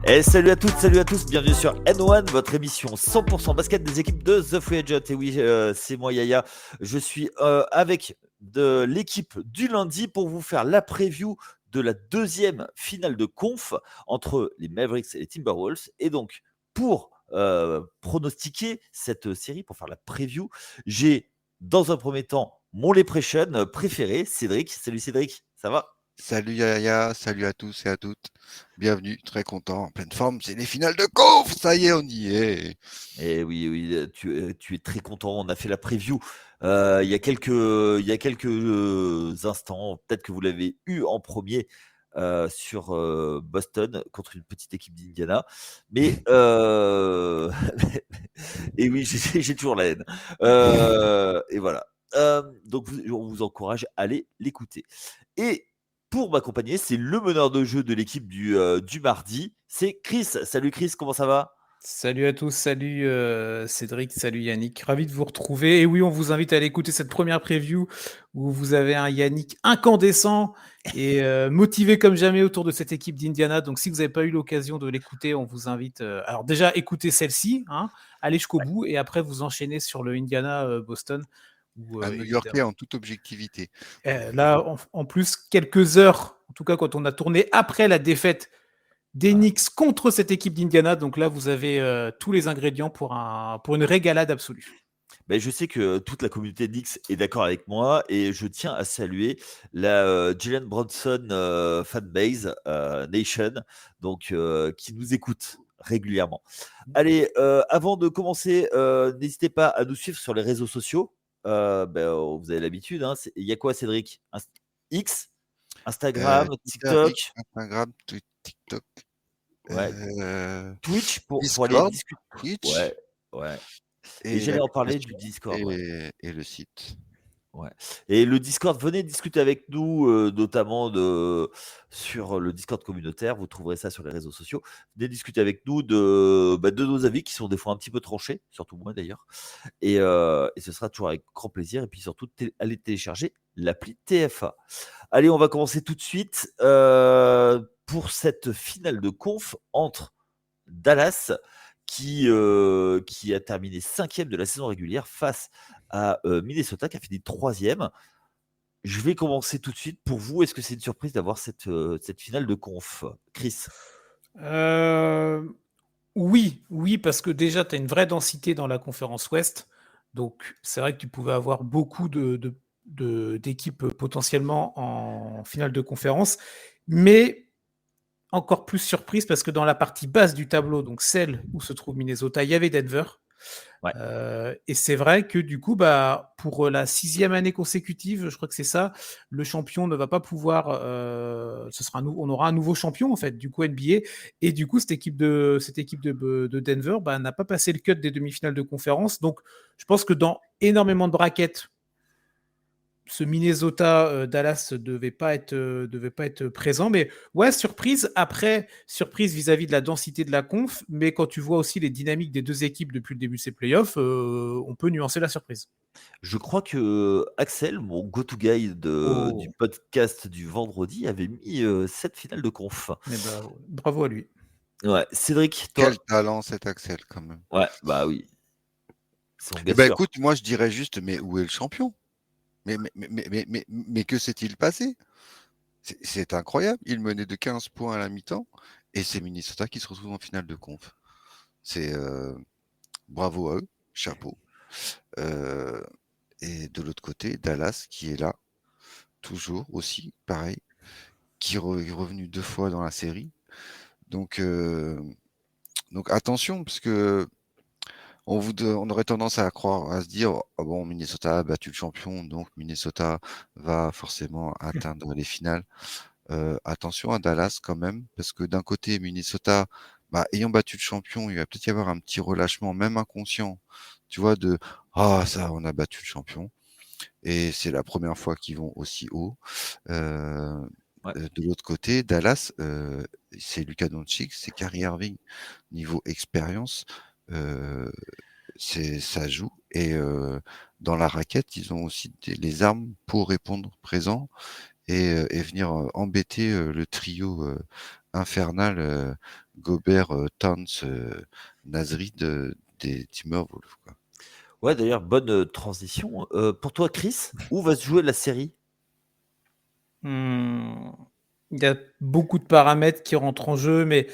Et salut à toutes, salut à tous, bienvenue sur N1, votre émission 100% basket des équipes de The Free Agent. Et oui, c'est moi Yaya, je suis avec de l'équipe du lundi pour vous faire la preview de la deuxième finale de conf entre les Mavericks et les Timberwolves. Et donc, pour pronostiquer cette série, pour faire la preview, j'ai dans un premier temps mon Leprechaun préféré, Cédric. Salut Cédric, ça va? Salut Yaya, salut à tous et à toutes. Bienvenue, très content, en pleine forme. C'est les finales de conf, ça y est, on y est. Et oui, oui, tu es très content. On a fait la preview il y a quelques instants. Peut-être que vous l'avez eu en premier sur Boston contre une petite équipe d'Indiana. Mais et oui, j'ai toujours la haine. Et voilà. Donc on vous encourage à aller l'écouter. Et pour m'accompagner, c'est le meneur de jeu de l'équipe du mardi. C'est Chris. Salut Chris, comment ça va? Salut à tous, salut Cédric, salut Yannick, ravi de vous retrouver. Et oui, on vous invite à aller écouter cette première preview où vous avez un Yannick incandescent et motivé comme jamais autour de cette équipe d'Indiana. Donc si vous n'avez pas eu l'occasion de l'écouter, on vous invite, alors déjà écoutez celle-ci, hein, allez jusqu'au bout et après vous enchaînez sur le Indiana-Boston. Un New-Yorkais en toute objectivité. Là, en plus, quelques heures, en tout cas quand on a tourné après la défaite des Knicks contre cette équipe d'Indiana. Donc là, vous avez tous les ingrédients pour une régalade absolue. Ben, je sais que toute la communauté Knicks est d'accord avec moi et je tiens à saluer la Jalen Brunson fanbase Nation, donc qui nous écoute régulièrement. Allez, avant de commencer, n'hésitez pas à nous suivre sur les réseaux sociaux. Vous avez l'habitude. Hein, il y a quoi, Cédric? X, Instagram, Twitter, TikTok, X, Instagram, TikTok, ouais, Twitch pour aller Discord, discuter. Twitch Ouais, ouais. Et et j'allais en parler du l'application Discord. Ouais. et le site. Ouais. Et le Discord, venez discuter avec nous, notamment sur le Discord communautaire. Vous trouverez ça sur les réseaux sociaux. Venez discuter avec nous de nos avis qui sont des fois un petit peu tranchés, surtout moi d'ailleurs. Et ce sera toujours avec grand plaisir. Et puis surtout, allez télécharger l'appli TFA. Allez, on va commencer tout de suite pour cette finale de conf entre Dallas qui a terminé 5e de la saison régulière face à Minnesota qui a fini 3e. Je vais commencer tout de suite. Pour vous, est-ce que c'est une surprise d'avoir cette finale de conf, Chris? Oui, parce que déjà, tu as une vraie densité dans la conférence Ouest. Donc, c'est vrai que tu pouvais avoir beaucoup d'équipes potentiellement en finale de conférence. Mais encore plus surprise parce que dans la partie basse du tableau, donc celle où se trouve Minnesota, il y avait Denver. Ouais. Et c'est vrai que du coup, pour la 6e année consécutive, je crois que c'est ça, le champion ne va pas pouvoir. On aura un nouveau champion en fait, du coup NBA. Et du coup, cette équipe de Denver n'a pas passé le cut des demi-finales de conférence. Donc, je pense que dans énormément de brackets, ce Minnesota-Dallas devait pas être présent. Mais ouais, surprise. Après, surprise vis-à-vis de la densité de la conf. Mais quand tu vois aussi les dynamiques des deux équipes depuis le début de ces playoffs, on peut nuancer la surprise. Je crois que Axel, mon go-to guy du Oh, podcast du vendredi, avait mis cette finale de conf. bravo à lui. Ouais. Cédric, toi? Quel talent cet Axel quand même. Ouais, bah oui. Son Eh gars ben sûr. écoute, moi je dirais juste, mais où est le champion? Mais que s'est-il passé? C'est incroyable. Il menait de 15 points à la mi-temps et c'est Minnesota qui se retrouve en finale de conf. C'est bravo à eux, chapeau. Euh, et de l'autre côté, Dallas qui est là, toujours aussi, pareil, qui est revenu 2 fois dans la série. Donc, donc attention, parce que on aurait tendance à croire, à se dire, ah bon, Minnesota a battu le champion, donc Minnesota va forcément atteindre les finales. Attention à Dallas quand même, parce que d'un côté, Minnesota, ayant battu le champion, il va peut-être y avoir un petit relâchement, même inconscient, tu vois, de ah ça, on a battu le champion, et c'est la première fois qu'ils vont aussi haut. Euh, Ouais. de l'autre côté, Dallas, c'est Luka Doncic, c'est Kyrie Irving. Niveau expérience, euh, ça joue, et dans la raquette, ils ont aussi les armes pour répondre présent. et venir embêter le trio infernal Gobert, Towns, Nasri des Timberwolves, quoi. Ouais, d'ailleurs, bonne transition. Pour toi, Chris, où va se jouer la série? Il y a beaucoup de paramètres qui rentrent en jeu, mais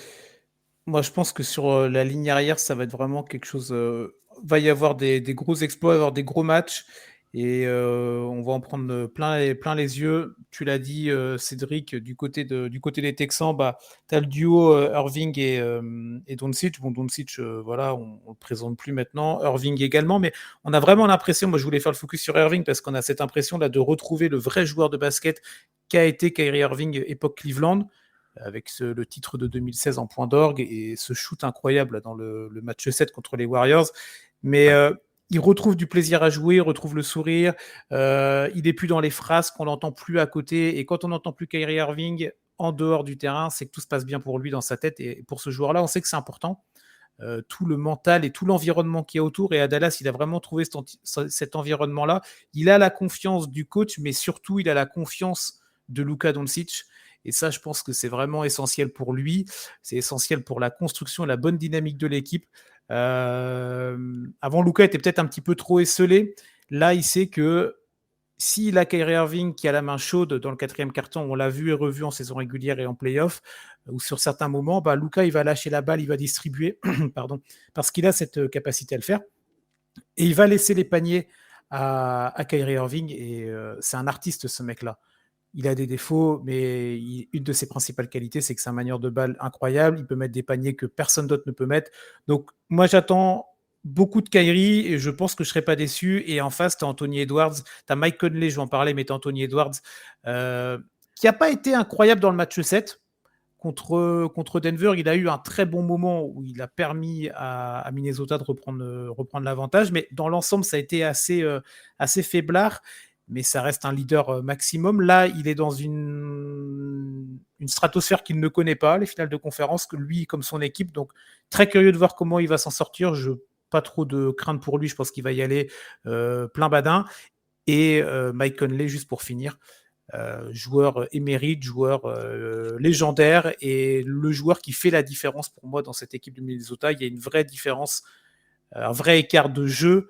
moi, je pense que sur la ligne arrière, ça va être vraiment quelque chose. Va y avoir des gros exploits, avoir des gros matchs, et on va en prendre plein les yeux. Tu l'as dit, Cédric, du côté des Texans, bah, tu as le duo Irving et Doncic. Bon, Doncic, voilà, on ne le présente plus maintenant. Irving également, mais on a vraiment l'impression, moi je voulais faire le focus sur Irving parce qu'on a cette impression là de retrouver le vrai joueur de basket qu'a été Kyrie Irving époque Cleveland, avec le titre de 2016 en point d'orgue et ce shoot incroyable dans le match 7 contre les Warriors. Mais il retrouve du plaisir à jouer, il retrouve le sourire, il n'est plus dans les phrases qu'on n'entend plus à côté. Et quand on n'entend plus Kyrie Irving en dehors du terrain, c'est que tout se passe bien pour lui dans sa tête. Et pour ce joueur-là, on sait que c'est important. Tout le mental et tout l'environnement qui est autour. Et à Dallas, il a vraiment trouvé cet environnement-là. Il a la confiance du coach, mais surtout, il a la confiance de Luka Doncic. Et ça, je pense que c'est vraiment essentiel pour lui. C'est essentiel pour la construction et la bonne dynamique de l'équipe. Avant, Luka était peut-être un petit peu trop esselé. Là, il sait que s'il a Kyrie Irving qui a la main chaude dans le 4e carton, on l'a vu et revu en saison régulière et en playoff, ou sur certains moments, bah, Luka, il va lâcher la balle, il va distribuer, pardon, parce qu'il a cette capacité à le faire. Et il va laisser les paniers à Kyrie Irving. Et c'est un artiste, ce mec-là. Il a des défauts, mais une de ses principales qualités, c'est que c'est un manieur de balle incroyable. Il peut mettre des paniers que personne d'autre ne peut mettre. Donc, moi, j'attends beaucoup de Kyrie et je pense que je ne serai pas déçu. Et en face, tu as Anthony Edwards, tu as Mike Conley, je vais en parler, mais tu as Anthony Edwards, qui n'a pas été incroyable dans le match 7. Contre Denver, il a eu un très bon moment où il a permis à Minnesota de reprendre l'avantage, mais dans l'ensemble, ça a été assez faiblard, mais ça reste un leader maximum. Là, il est dans une stratosphère qu'il ne connaît pas, les finales de conférence, que lui comme son équipe, donc très curieux de voir comment il va s'en sortir. Je n'ai pas trop de crainte pour lui, je pense qu'il va y aller plein badin. Et Mike Conley, juste pour finir, joueur émérite, joueur légendaire, et le joueur qui fait la différence pour moi dans cette équipe de Minnesota. Il y a une vraie différence, un vrai écart de jeu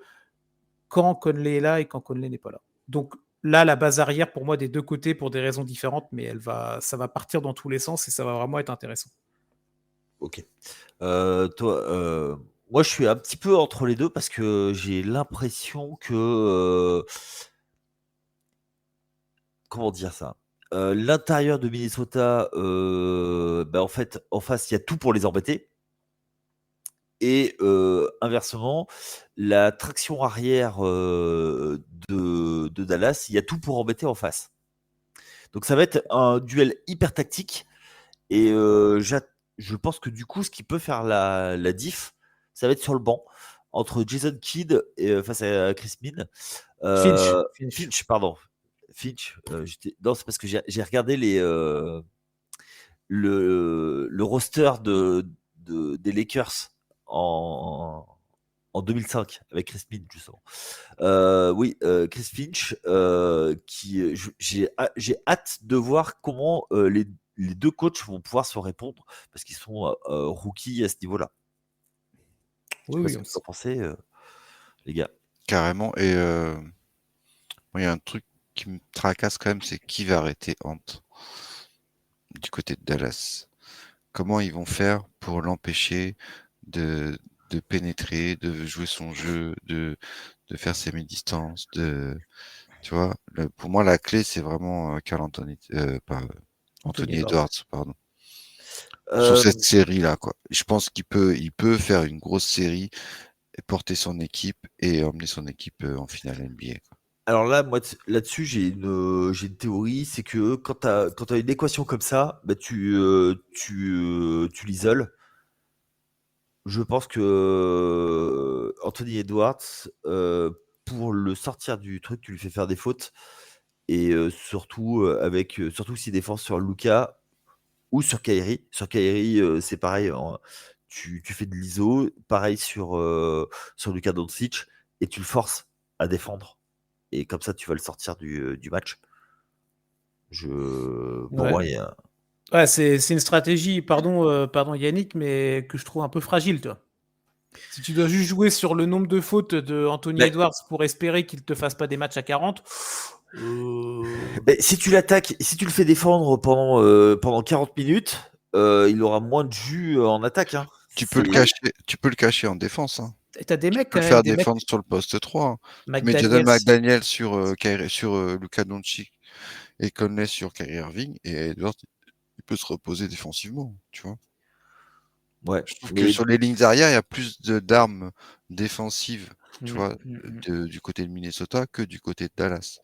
quand Conley est là et quand Conley n'est pas là. Donc là, la base arrière, pour moi, des deux côtés, pour des raisons différentes, mais ça va partir dans tous les sens et ça va vraiment être intéressant. Ok. Toi, moi, je suis un petit peu entre les deux parce que j'ai l'impression que comment dire ça? L'intérieur de Minnesota, bah, en fait, en face, il y a tout pour les embêter. Et inversement, la traction arrière de Dallas, il y a tout pour embêter en face. Donc ça va être un duel hyper tactique. Et je pense que du coup, ce qui peut faire la diff, ça va être sur le banc entre Jason Kidd et face à Chris Min. Finch, pardon. Finch. Non, c'est parce que j'ai regardé le roster des Lakers en 2005 avec Chris Min, justement. Oui, Chris Finch, j'ai hâte de voir comment les deux coachs vont pouvoir se répondre parce qu'ils sont rookies à ce niveau-là. Je sais pas ce que vous en pensez, les gars. Carrément. Et il y a un truc qui me tracasse quand même, c'est qui va arrêter Ant du côté de Dallas. Comment ils vont faire pour l'empêcher de pénétrer, de jouer son jeu, de faire ses mi-distances, tu vois, pour moi, la clé, c'est vraiment Anthony Edwards, pardon. Sur cette série-là, quoi. Je pense qu'il peut faire une grosse série et porter son équipe et emmener son équipe en finale NBA, quoi. Alors là, moi, là-dessus, j'ai une théorie, c'est que quand tu as une équation comme ça, bah, tu l'isoles. Je pense que Anthony Edwards, pour le sortir du truc, tu lui fais faire des fautes. Et surtout, surtout s'il défend sur Luka ou sur Kyrie. Sur Kyrie, c'est pareil, tu fais de l'ISO, pareil sur Luka Doncic, et tu le forces à défendre. Et comme ça, tu vas le sortir du match. Pour Ouais. moi, il y a... Ouais, c'est une stratégie, pardon Yannick, mais que je trouve un peu fragile, toi. Si tu dois juste jouer sur le nombre de fautes de Anthony Mais- Edwards pour espérer qu'il te fasse pas des matchs à 40, euh, Mais si tu l'attaques, si tu le fais défendre pendant 40 minutes, il aura moins de jus en attaque. Hein. Tu peux le cacher en défense. Hein. t'as des Tu mecs peux quand le même, faire des mecs, défendre sur le poste 3. Hein. Tu mets Jaden McDaniels. McDaniel sur Luka Doncic et Conley sur Kyrie Irving et Edwards, il peut se reposer défensivement, tu vois. Ouais. Je trouve que Mais sur les lignes arrière, il y a plus d'armes défensives, tu Mm, vois, mm. du côté de Minnesota que du côté de Dallas.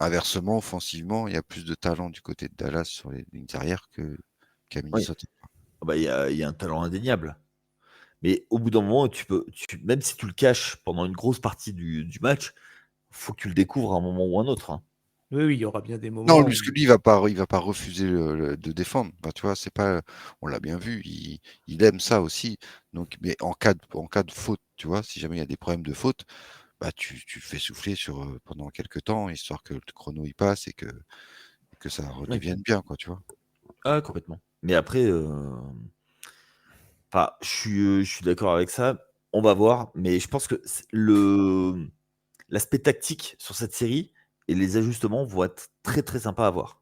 Inversement, offensivement, il y a plus de talent du côté de Dallas sur les lignes arrière qu'à ouais. Minnesota. Bah, il y a un talent indéniable. Mais au bout d'un moment, même si tu le caches pendant une grosse partie du match, faut que tu le découvres à un moment ou un autre. Hein. Oui, oui, il y aura bien des Non, moments. parce que lui, il va pas refuser de défendre. Enfin, tu vois, c'est pas, on l'a bien vu, il aime ça aussi. Donc, mais en cas de faute, tu vois, si jamais il y a des problèmes de faute, bah tu le fais souffler pendant quelques temps, histoire que le chrono il passe et que ça Oui. redevienne bien, quoi, tu vois. Ah, complètement. Mais après, je suis d'accord avec ça. On va voir. Mais je pense que l'aspect tactique sur cette série et les ajustements vont être très très sympas à voir.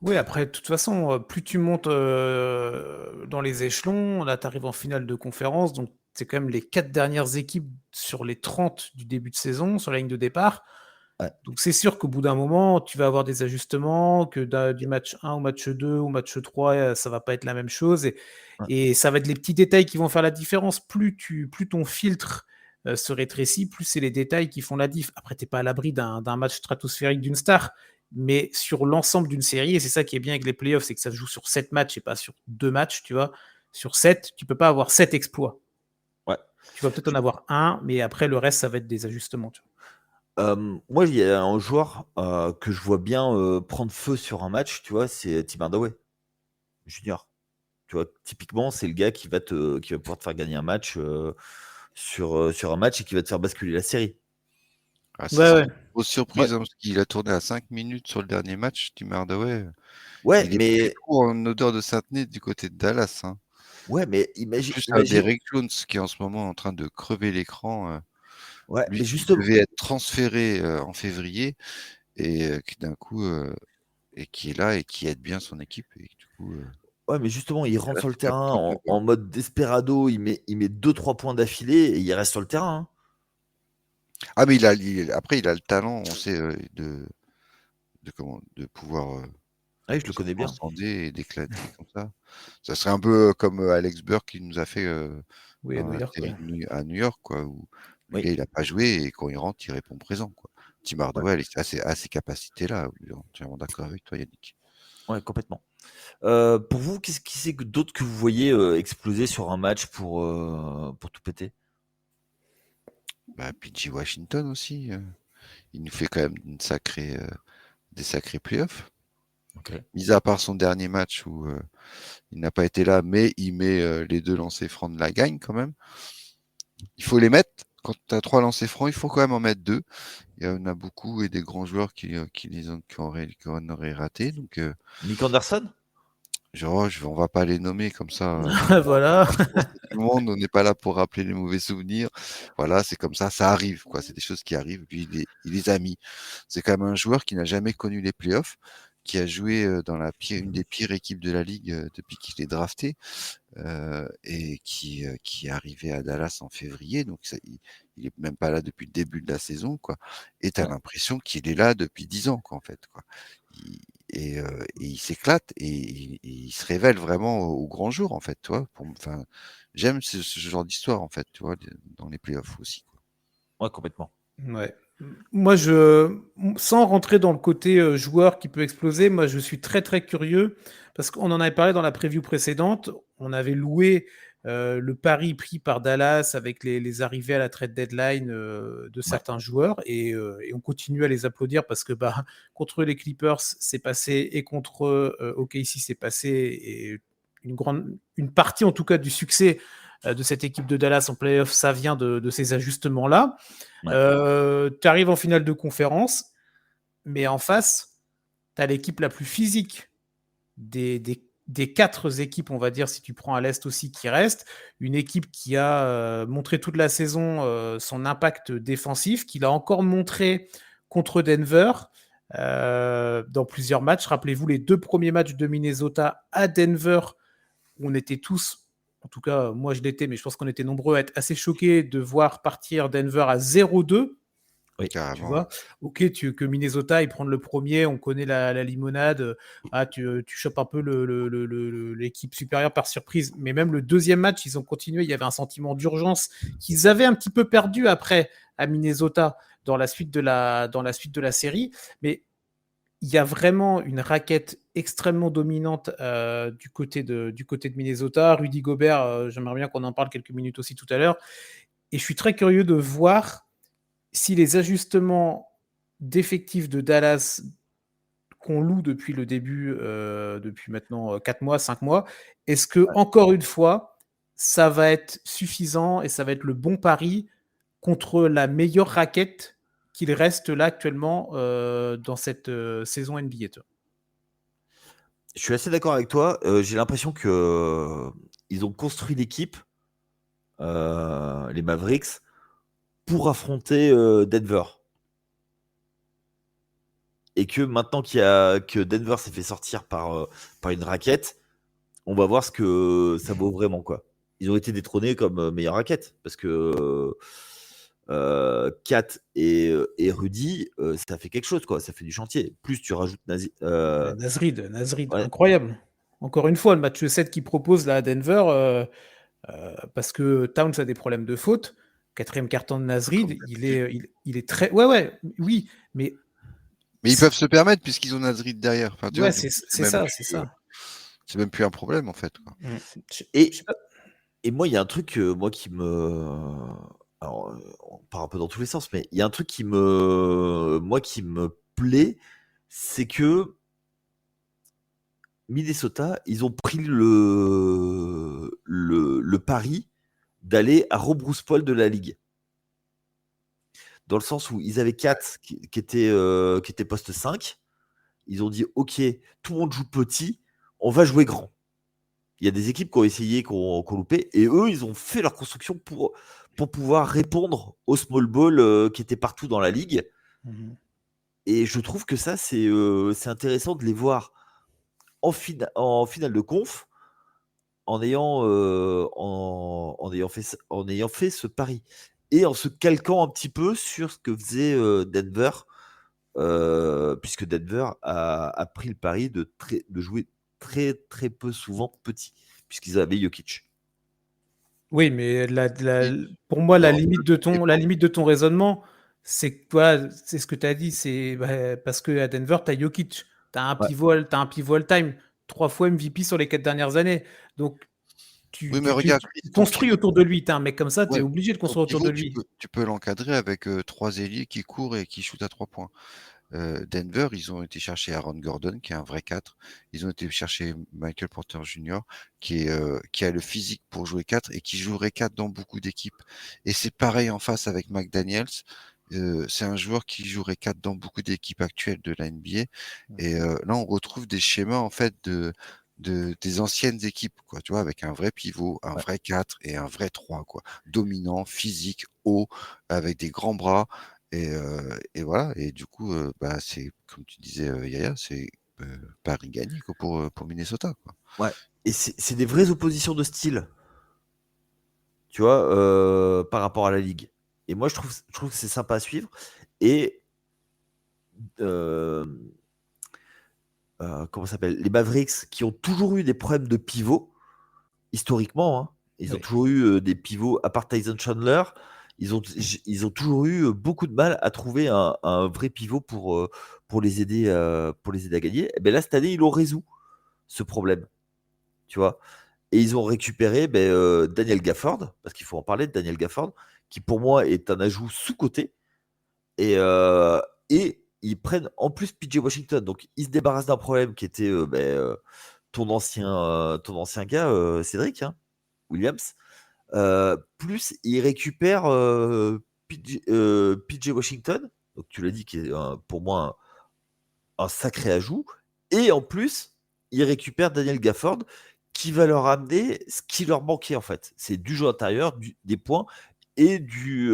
Oui, après, de toute façon, plus tu montes dans les échelons, là, tu arrives en finale de conférence, donc c'est quand même les 4 dernières équipes sur les 30 du début de saison, sur la ligne de départ. Ouais. Donc c'est sûr qu'au bout d'un moment, tu vas avoir des ajustements, que du match 1 au match 2 au match 3, ça va pas être la même chose. Ouais. Et ça va être les petits détails qui vont faire la différence. Plus ton filtre se rétrécit, plus c'est les détails qui font la diff. Après, tu n'es pas à l'abri d'un match stratosphérique d'une star. Mais sur l'ensemble d'une série, et c'est ça qui est bien avec les playoffs, c'est que ça se joue sur 7 matchs et pas sur 2 matchs, tu vois. Sur 7, tu peux pas avoir 7 exploits. Ouais. Tu vas peut-être en avoir un, mais après, le reste, ça va être des ajustements. Tu vois. Moi, il y a un joueur que je vois bien prendre feu sur un match, tu vois, c'est Tim Hardaway Junior. Tu vois, typiquement, c'est le gars qui va pouvoir te faire gagner un match sur un match et qui va te faire basculer la série. Ah, Ouais, ouais. une grosse surprise, hein, parce qu'il a tourné à 5 minutes sur le dernier match, Tim Hardaway. Ouais, Il est plus mais trop en odeur de Saint-Denis du côté de Dallas. Hein. imagine, Plus un imagine. Derrick Jones qui est en ce moment en train de crever l'écran. Ouais, Lui mais qui justement, devait être transféré en février et qui d'un coup et qui est là et qui aide bien son équipe. Et du coup, il rentre Dallas, sur le il perd terrain trop de en balles. mode desperado, il met 2-3 points d'affilée et il reste sur le terrain. Hein. Ah, mais après, il a le talent, on sait, de pouvoir Ouais, je le se connais bien. transcender et d'éclater comme ça. Ça serait un peu comme Alex Burke qui nous a fait Oui, à dans New la York. série Ouais. à New York, quoi, où le Oui, gars, il a pas joué et quand il rentre, il répond présent, quoi. Tim ouais, Hardaway, a ces capacités-là. Je suis entièrement d'accord avec toi, Yannick. ouais, complètement. Pour vous, qu'est-ce qui c'est que d'autres que vous voyez exploser sur un match pour tout péter? Bah, PG Washington aussi, il nous fait quand même des sacrés playoffs. Ok. Mis à part son dernier match où il n'a pas été là, mais il met les 2 lancers francs de la gagne quand même. Il faut les mettre. Quand tu as 3 lancers francs, il faut quand même en mettre 2. Il y en a beaucoup et des grands joueurs qui en auraient raté. Donc, Nick Anderson? on va pas les nommer comme ça. Voilà. Tout le monde, on n'est pas là pour rappeler les mauvais souvenirs. Voilà, c'est comme ça arrive, quoi. C'est des choses qui arrivent. Puis il les a mis. C'est quand même un joueur qui n'a jamais connu les playoffs, qui a joué dans une des pires équipes de la ligue depuis qu'il est drafté, et qui est arrivé à Dallas en février. Donc il est même pas là depuis le début de la saison, quoi. Et t'as Ouais. l'impression qu'il est là depuis 10 ans, quoi, en fait, quoi. Il- et il s'éclate et il se révèle vraiment au grand jour, en fait, tu vois. Enfin, j'aime ce genre d'histoire, en fait, tu vois, dans les playoffs aussi, quoi. Ouais, complètement. Ouais. Moi, sans rentrer dans le côté joueur qui peut exploser, moi, je suis très, très curieux parce qu'on en avait parlé dans la preview précédente. On avait loué le pari pris par Dallas avec les arrivées à la trade deadline de Ouais. certains joueurs et on continue à les applaudir parce que contre les Clippers, c'est passé et contre OKC, c'est passé et une partie en tout cas du succès de cette équipe de Dallas en playoff, ça vient de ces ajustements-là. Ouais. Tu arrives en finale de conférence, mais en face, tu as l'équipe la plus physique des 4 équipes, on va dire, si tu prends à l'Est aussi, qui reste. Une équipe qui a montré toute la saison son impact défensif, qu'il a encore montré contre Denver dans plusieurs matchs. Rappelez-vous les 2 premiers matchs de Minnesota à Denver, où on était tous, en tout cas moi je l'étais, mais je pense qu'on était nombreux à être assez choqués de voir partir Denver à 0-2. Oui, Tu Carrément. vois, ok, que Minnesota ils prennent le premier, on connaît la limonade, tu chopes un peu l'équipe supérieure par surprise, mais même le deuxième match, ils ont continué, il y avait un sentiment d'urgence qu'ils avaient un petit peu perdu après à Minnesota dans la suite de la série, mais il y a vraiment une raquette extrêmement dominante du côté de Minnesota. Rudy Gobert, j'aimerais bien qu'on en parle quelques minutes aussi tout à l'heure, et je suis très curieux de voir si les ajustements d'effectifs de Dallas qu'on loue depuis le début, depuis maintenant 4 mois, 5 mois, est-ce que, encore une fois, ça va être suffisant et ça va être le bon pari contre la meilleure raquette qu'il reste là actuellement dans cette saison NBA, toi? je suis assez d'accord avec toi. J'ai l'impression que ils ont construit l'équipe, les Mavericks, pour affronter Denver. Et que maintenant que Denver s'est fait sortir par une raquette, on va voir ce que ça vaut vraiment, quoi. Ils ont été détrônés comme meilleure raquette parce que Kat et Rudy, ça fait quelque chose, quoi. Ça fait du chantier. Plus tu rajoutes Nasrid, ouais, incroyable. Encore une fois, le match 7 qu'il propose là à Denver, parce que Towns a des problèmes de faute. Quatrième carton de Nasrid, il est très. Ouais, oui, mais Mais ils peuvent se permettre puisqu'ils ont Nasrid derrière. Enfin, tu vois, ouais, du coup, c'est ça, c'est ça. c'est même plus un problème en fait, quoi. Je Et, sais pas. et moi, il y a un truc, moi, qui me. Alors, on part un peu dans tous les sens, mais il y a un truc moi, qui me plaît, c'est que Minnesota, ils ont pris le pari d'aller à rebrousse-poil de la ligue. Dans le sens où ils avaient 4 qui étaient poste 5. Ils ont dit, OK, tout le monde joue petit, on va jouer grand. Il y a des équipes qui ont essayé, qui ont loupé, et eux, ils ont fait leur construction pour pouvoir répondre au small ball qui était partout dans la ligue. Mhm. Et je trouve que ça, c'est intéressant de les voir en finale de conf en ayant fait ce pari et en se calquant un petit peu sur ce que faisait Denver, puisque Denver a pris le pari de jouer très très peu souvent petit, puisqu'ils avaient Jokic. Oui, mais Et- pour moi, la non, limite de ton raisonnement, c'est que toi, c'est ce que tu as dit, c'est parce que à Denver, tu as Jokic, tu as un Ouais. pivot, t'as un pivot all-time, 3 fois MVP sur les 4 dernières années. Donc, Oui, mais regarde, Chris, tu ton construis pivot, autour de lui. Tu as un mec comme ça, tu es ouais, obligé de ton construire autour de pivot, lui. tu peux l'encadrer avec 3 ailiers qui courent et qui shootent à 3 points. Denver, ils ont été chercher Aaron Gordon, qui est un vrai 4. Ils ont été chercher Michael Porter Jr., qui a le physique pour jouer 4 et qui jouerait 4 dans beaucoup d'équipes. Et c'est pareil en face avec McDaniels. C'est un joueur qui jouerait 4 dans beaucoup d'équipes actuelles de la NBA. Et là, on retrouve des schémas en fait des anciennes équipes, quoi, tu vois, avec un vrai pivot, un Ouais. vrai 4 et un vrai 3, quoi. Dominant, physique, haut, avec des grands bras. Et voilà. Et du coup, bah, c'est, comme tu disais, Yaya, c'est pari gagné quoi, pour Minnesota, quoi. Ouais. Et c'est des vraies oppositions de style, tu vois, par rapport à la ligue. Et moi, je trouve que c'est sympa à suivre. Et euh, comment ça s'appelle, les Mavericks, qui ont toujours eu des problèmes de pivot, historiquement, hein. Ils ont Oui. toujours eu des pivots, à part Tyson Chandler, ils ont toujours eu beaucoup de mal à trouver un vrai pivot pour les aider, à gagner. Et ben là, cette année, ils ont résolu ce problème, tu vois. Et ils ont récupéré Daniel Gafford, parce qu'il faut en parler de Daniel Gafford, qui pour moi est un ajout sous-coté. Et ils prennent en plus PJ Washington. Donc ils se débarrassent d'un problème qui était ton ancien gars, Cédric, hein, Williams. Plus ils récupèrent PJ Washington, donc tu l'as dit, qui est pour moi un sacré ajout. Et en plus, ils récupèrent Daniel Gafford qui va leur amener ce qui leur manquait en fait. C'est du jeu intérieur, des points et du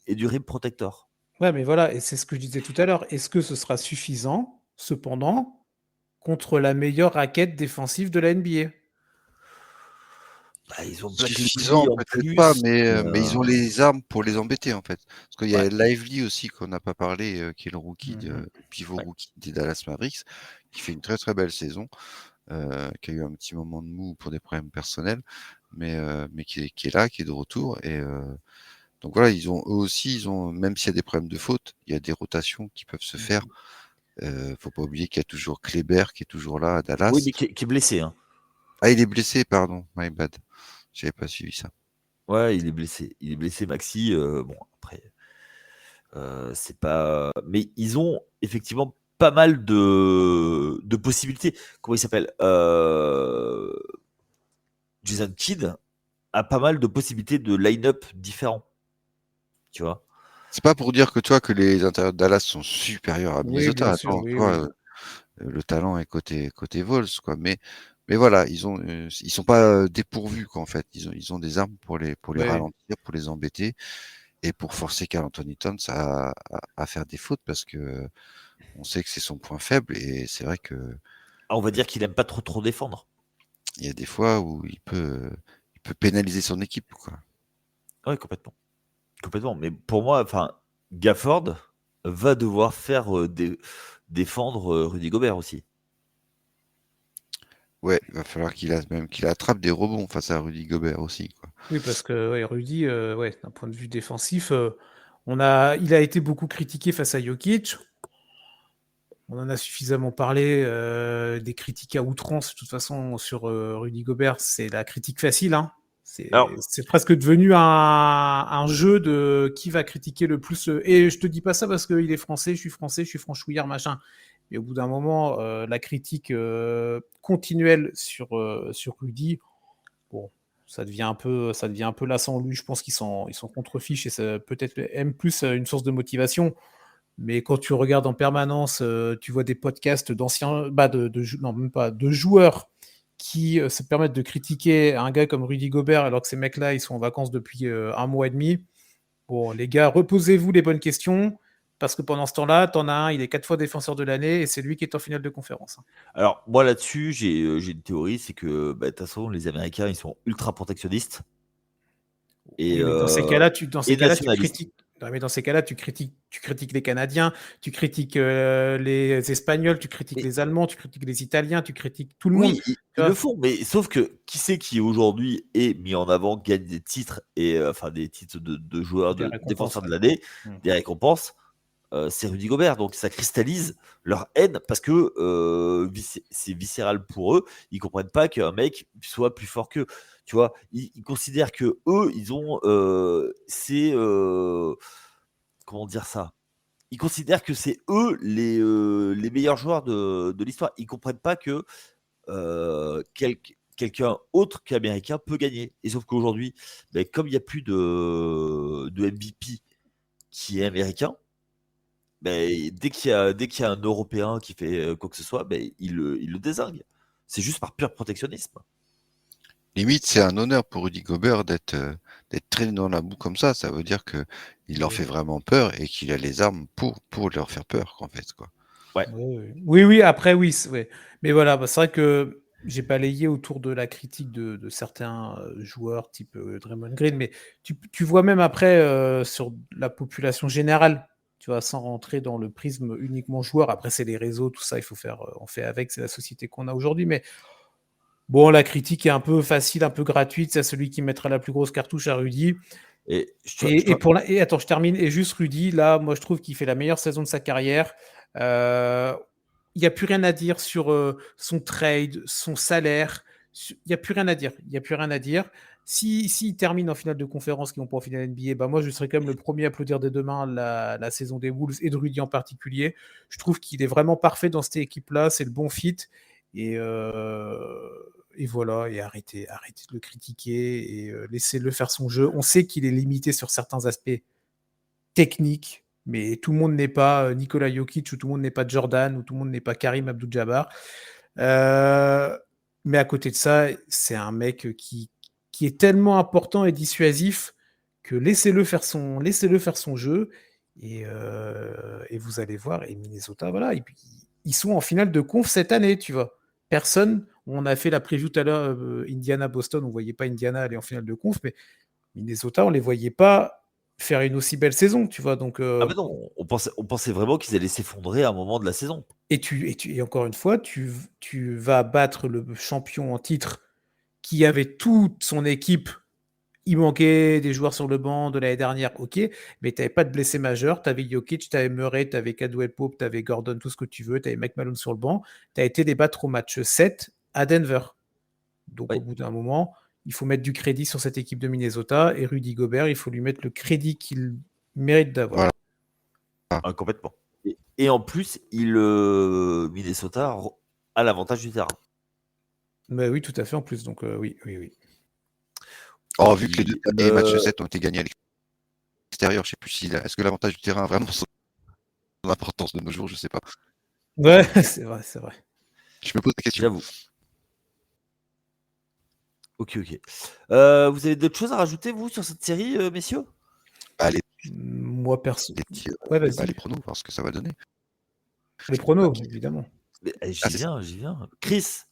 rim protector. Ouais, mais voilà, et c'est ce que je disais tout à l'heure. Est-ce que ce sera suffisant, cependant, contre la meilleure raquette défensive de la NBA? Bah, ils ont Black Suffisant, Lively en peut-être pas, plus. mais ils ont les armes pour les embêter, en fait. Parce qu'il y a Ouais. Lively aussi, qu'on n'a pas parlé, qui est le rookie, Mhm. pivot Ouais. rookie des Dallas Mavericks, qui fait une très très belle saison, qui a eu un petit moment de mou pour des problèmes personnels, mais qui est là, qui est de retour. Et donc voilà, eux aussi, même s'il y a des problèmes de faute, il y a des rotations qui peuvent se faire. Faut pas oublier qu'il y a toujours Kleber qui est toujours là à Oui, Dallas. mais qui est blessé. Hein. Ah, il est blessé, pardon, my bad. J'avais pas suivi ça. Ouais, il est blessé. Il est blessé, Maxi. Bon, après, c'est pas. Mais ils ont effectivement pas mal de possibilités. Comment il s'appelle Jason Kidd a pas mal de possibilités de line-up différents. Tu vois. C'est pas pour dire que que les intérieurs de Dallas sont supérieurs à Oui, bien Minnesota. sûr, Attends, oui, oui. le talent est côté Vols, quoi. Mais voilà, ils sont pas dépourvus, quoi, en fait. Ils ont des armes pour les Ouais. ralentir, pour les embêter et pour forcer Karl Anthony Towns à faire des fautes parce que on sait que c'est son point faible et c'est vrai que Ah, on va dire qu'il aime pas trop défendre. il y a des fois où il peut pénaliser son équipe, quoi. Ouais, complètement. Complètement. Mais pour moi, enfin, Gafford va devoir faire défendre Rudy Gobert aussi. Ouais, il va falloir qu'il attrape des rebonds face à Rudy Gobert aussi, quoi. Oui, parce que ouais, Rudy, ouais, d'un point de vue défensif, il a été beaucoup critiqué face à Jokic. On en a suffisamment parlé, des critiques à outrance. De toute façon, sur Rudy Gobert, c'est la critique facile. Hein. Alors, C'est presque devenu un jeu de qui va critiquer le plus. Et je te dis pas ça parce qu'il est français, je suis franchouillard, machin. Mais au bout d'un moment, la critique continuelle sur Rudy, bon, ça devient un peu lassant. Lui, je pense ils sont contre-fiches et ça peut-être même plus une source de motivation. Mais quand tu regardes en permanence, tu vois des podcasts d'anciens, bah non, même pas, de joueurs qui se permettent de critiquer un gars comme Rudy Gobert alors que ces mecs-là, ils sont en vacances depuis un mois et demi. Bon, les gars, reposez-vous les bonnes questions parce que pendant ce temps-là, t'en as un, il est 4 fois défenseur de l'année et c'est lui qui est en finale de conférence. alors, moi là-dessus, j'ai une théorie, c'est que bah, de toute façon, les Américains, ils sont ultra protectionnistes et, Oui, mais et nationalistes. dans ces cas-là, tu critiques les Canadiens, tu critiques les Espagnols, tu critiques Mais les Allemands, tu critiques les Italiens, tu critiques tout le monde. oui, Tu ils le vois. font, mais sauf que qui c'est qui aujourd'hui est mis en avant, gagne des titres et enfin des titres de joueurs Des de récompenses, défenseurs de ouais. l'année, Mm. des récompenses. C'est Rudy Gobert. Donc ça cristallise leur haine parce que c'est viscéral pour eux. Ils comprennent pas qu'un mec soit plus fort qu'eux. Tu vois, ils considèrent que eux, ils ont comment dire ça. Ils considèrent que c'est eux les meilleurs joueurs de l'histoire. Ils comprennent pas que quelqu'un autre qu'américain peut gagner. Et sauf qu'aujourd'hui, ben, comme il n'y a plus de MVP qui est américain, ben, dès qu'il y a un Européen qui fait quoi que ce soit, ben, il le dézingue. C'est juste par pur protectionnisme. Limite, c'est un honneur pour Rudy Gobert d'être traîné dans la boue comme ça. Ça veut dire que il leur Oui, fait vraiment peur et qu'il a les armes pour leur faire peur, en fait, quoi. Ouais. oui, après, oui. Ouais. Mais voilà, bah, c'est vrai que j'ai balayé autour de la critique de certains joueurs type Draymond Green, mais tu vois même après sur la population générale, tu vois, sans rentrer dans le prisme uniquement joueur. Après, c'est les réseaux, tout ça, il faut faire, on fait avec, c'est la société qu'on a aujourd'hui. Mais bon, la critique est un peu facile, un peu gratuite. C'est celui qui mettra la plus grosse cartouche à Rudy. Et je Et attends, je termine. Et juste Rudy, là, moi, je trouve qu'il fait la meilleure saison de sa carrière. Euh, Il n'y a plus rien à dire sur son trade, son salaire. Il n'y a plus rien à dire. Il n'y a plus rien à dire. S'il termine en finale de conférence, qui vont pas en finale NBA, bah moi, je serais quand même le premier à applaudir dès demain la saison des Wolves et de Rudy en particulier. Je trouve qu'il est vraiment parfait dans cette équipe-là. C'est le bon fit. Et, euh, et voilà, et arrêtez de le critiquer et laissez-le faire son jeu. On sait qu'il est limité sur certains aspects techniques, mais tout le monde n'est pas Nikola Jokic, ou tout le monde n'est pas Jordan, ou tout le monde n'est pas Karim Abdul-Jabbar. Mais à côté de ça, c'est un mec qui est tellement important et dissuasif que laissez-le faire son jeu, et vous allez voir. Et Minnesota, voilà, ils sont en finale de conf cette année, tu vois. On a fait la preview tout à l'heure, Indiana-Boston, on voyait pas Indiana aller en finale de conf, mais Minnesota, on les voyait pas faire une aussi belle saison, tu vois. Donc, Ah ben non, on pensait vraiment qu'ils allaient s'effondrer à un moment de la saison. et encore une fois, tu vas battre le champion en titre qui avait toute son équipe. Il manquait des joueurs sur le banc de l'année dernière, ok, mais tu n'avais pas de blessés majeurs. Tu avais Jokic, tu avais Murray, tu avais Caldwell Pope, tu avais Gordon, tout ce que tu veux, tu avais McMahon sur le banc. Tu as été les battre au match 7 à Denver. Donc, Ouais. au bout d'un moment, il faut mettre du crédit sur cette équipe de Minnesota, et Rudy Gobert, il faut lui mettre le crédit qu'il mérite d'avoir. Voilà. Complètement. Et en plus, Minnesota a l'avantage du terrain. Mais oui, tout à fait, en plus. Donc, oui. Oh, vu que les deux derniers matchs 7 ont été gagnés à l'extérieur, je sais plus si est-ce que l'avantage du terrain a vraiment son importance de nos jours, je sais pas. Ouais, c'est vrai. Je me pose la question. J'avoue. Ok. Vous avez d'autres choses à rajouter, vous, sur cette série, messieurs? Allez, moi, perso. Ouais, vas-y. Les pronos, voir ce que ça va donner. Les pronos, évidemment. J'y viens. Chris.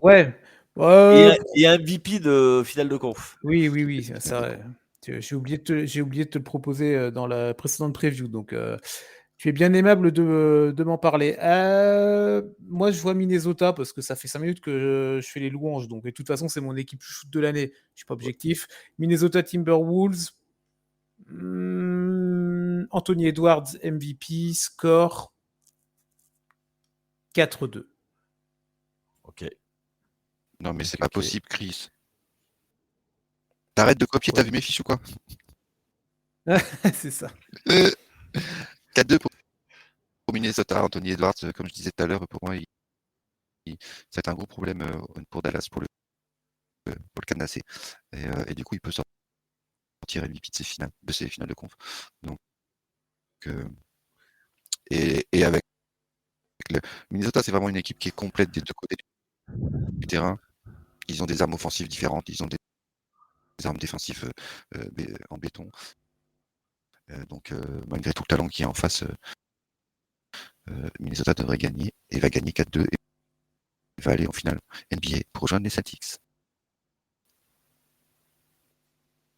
Ouais. Et un MVP de finale de conf. Oui, ça. J'ai oublié de te le proposer dans la précédente preview, donc tu es bien aimable de m'en parler. Moi, je vois Minnesota parce que ça fait 5 minutes que je fais les louanges, donc de toute façon, c'est mon équipe shoot de l'année. Je suis pas objectif. Minnesota Timberwolves. Anthony Edwards, MVP, score 4-2. Ok. Non, mais c'est pas possible, Chris. T'arrêtes de copier, t'as vu mes fiches ou quoi? C'est ça. 4-2 pour Minnesota. Anthony Edwards, comme je disais tout à l'heure, pour moi, c'est un gros problème pour Dallas, pour le cadenasser. Et du coup, il peut sortir MVP de ses finales de conf. Donc, et avec Minnesota, c'est vraiment une équipe qui est complète des deux côtés du terrain. Ils ont des armes offensives différentes, ils ont des armes défensives en béton. Donc, malgré tout le talent qui est en face, Minnesota devrait gagner et va gagner 4-2 et va aller en finale NBA pour rejoindre les Celtics.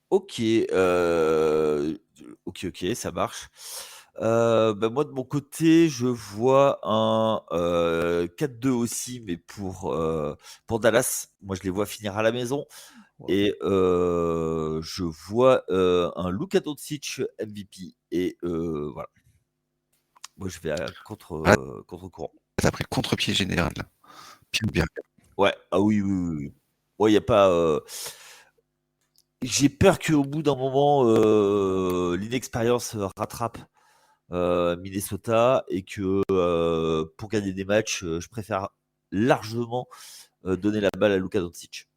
Ok, ça marche. Moi, de mon côté, je vois un 4-2 aussi, mais pour Dallas. Moi, je les vois finir à la maison. Ouais. Et je vois un Luka Doncic MVP. Et voilà. Moi, je vais contre-courant. T'as pris le contre-pied général, là. Bien. Ouais, ah oui. Ouais, il n'y a pas... J'ai peur qu'au bout d'un moment, l'inexpérience rattrape Minnesota, et que pour gagner des matchs, je préfère largement donner la balle à Luka Doncic.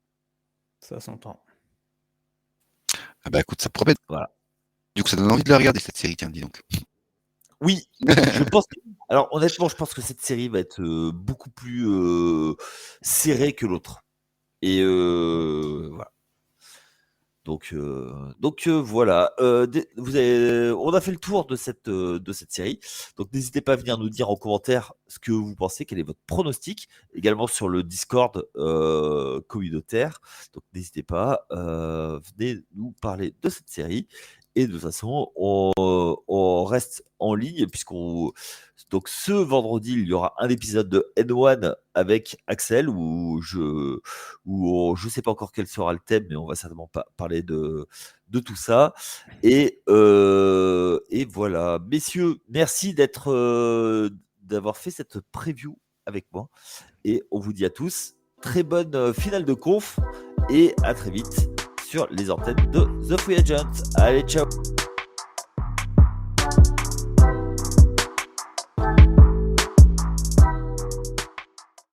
Ça s'entend. Ah bah écoute, ça promet. Voilà. Du coup, ça donne envie de la regarder, cette série, tiens, dis donc. Oui, je pense. Alors honnêtement, je pense que cette série va être beaucoup plus serrée que l'autre. Et voilà. Donc voilà. On a fait le tour de cette série. Donc n'hésitez pas à venir nous dire en commentaire ce que vous pensez, quel est votre pronostic, également sur le Discord communautaire. Donc n'hésitez pas, venez nous parler de cette série. Et de toute façon, on reste en ligne, donc ce vendredi, il y aura un épisode de N1 avec Axel où je sais pas encore quel sera le thème, mais on va certainement parler de tout ça. Et voilà, messieurs, merci d'avoir fait cette preview avec moi. Et on vous dit à tous très bonne finale de conf et à très vite sur les antennes de The Free Agent. Allez, ciao.